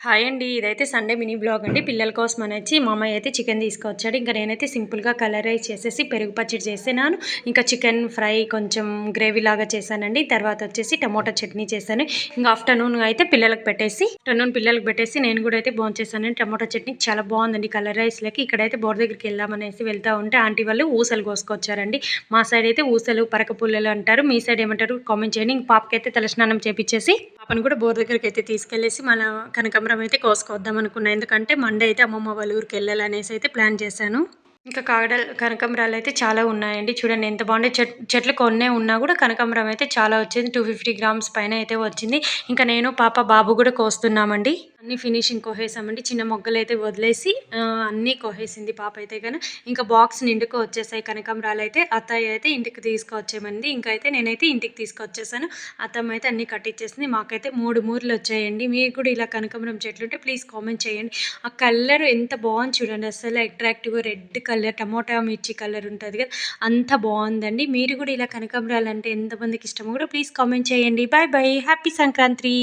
Hi అండి. ఇదైతే Sunday mini blog అండి. పిల్లల కోసం అనేసి మా అమ్మాయి అయితే చికెన్ తీసుకొచ్చాడు. ఇంకా నేనైతే సింపుల్‌గా కలర్ రైస్ చేసేసి పెరుగు పచ్చడి చేసేనాను. ఇంకా చికెన్ ఫ్రై కొంచెం గ్రేవీ లాగా చేశానండి. తర్వాత వచ్చేసి టమోటా చట్నీ చేశాను. ఇంకా ఆఫ్టర్‌నూన్ అయితే పిల్లలకి పెట్టేసి నేను కూడా అయితే భోంచేసానండి. టమోటా చట్నీ చాలా బాగుందండి కలర్ రైస్‌లోకి. ఇక్కడైతే బోర్ దగ్గరికి వెళ్దామనేసి వెళ్తా ఉంటే ఆంటీ వాళ్ళు ఊసలు కోసుకొచ్చారండి. మా సైడ్ అయితే ఊసలు, పరక పుల్లలు అంటారు. మీ సైడ్ ఏమంటారు కామెంట్ చేయండి. ఇంక పాపకైతే తలస్నానం చేపిచ్చేసి పాపను కూడా బోర్ దగ్గరికి అయితే తీసుకెళ్ళేసి మన కనకాంబరం అయితే కోసుకొద్దాం అనుకున్నా. ఎందుకంటే మండే అయితే అమ్మమ్మ వాళ్ళ ఊరికి వెళ్ళాలనేసి అయితే ప్లాన్ చేశాను. ఇంకా కనకాంబరాలు అయితే చాలా ఉన్నాయండి. చూడండి ఎంత బాగుంటాయి. చెట్లు కొన్నే ఉన్నా కూడా కనకాంబరం అయితే చాలా వచ్చింది. 250 గ్రామ్స్ పైన అయితే వచ్చింది. ఇంకా నేను పాప బాబు కూడా కోస్తున్నామండి. అన్ని ఫినిషింగ్ కోసేసామండి. చిన్న మొగ్గలైతే వదిలేసి అన్నీ కోసేసింది పాప అయితే గన. ఇంకా బాక్స్ నిండుకు వచ్చేసాయి కనకాంబరాలు అయితే. అత్తయ్య అయితే ఇంటికి తీసుకొచ్చేమంది. ఇంకా అయితే నేనైతే ఇంటికి తీసుకొచ్చేసాను. అత్తమ్మ అయితే అన్నీ కట్టిచ్చేసింది. మాకైతే 3 మూరలు వచ్చాయండి. మీకు కూడా ఇలా కనకాంబరం చెట్లు ఉంటే ప్లీజ్ కామెంట్ చేయండి. ఆ కలర్ ఎంత బాగుంది చూడండి. అసలు అట్రాక్టివ్‌గా రెడ్ కలర్ టమోటా మిర్చి కలర్ ఉంటది కదా! అంత బాగుందండి. మీరు కూడా ఇలా కనకాంబరాలు అంటే ఎంతమందికి ఇష్టమో కూడా ప్లీజ్ కామెంట్ చేయండి. Bye bye. హ్యాపీ సంక్రాంతి.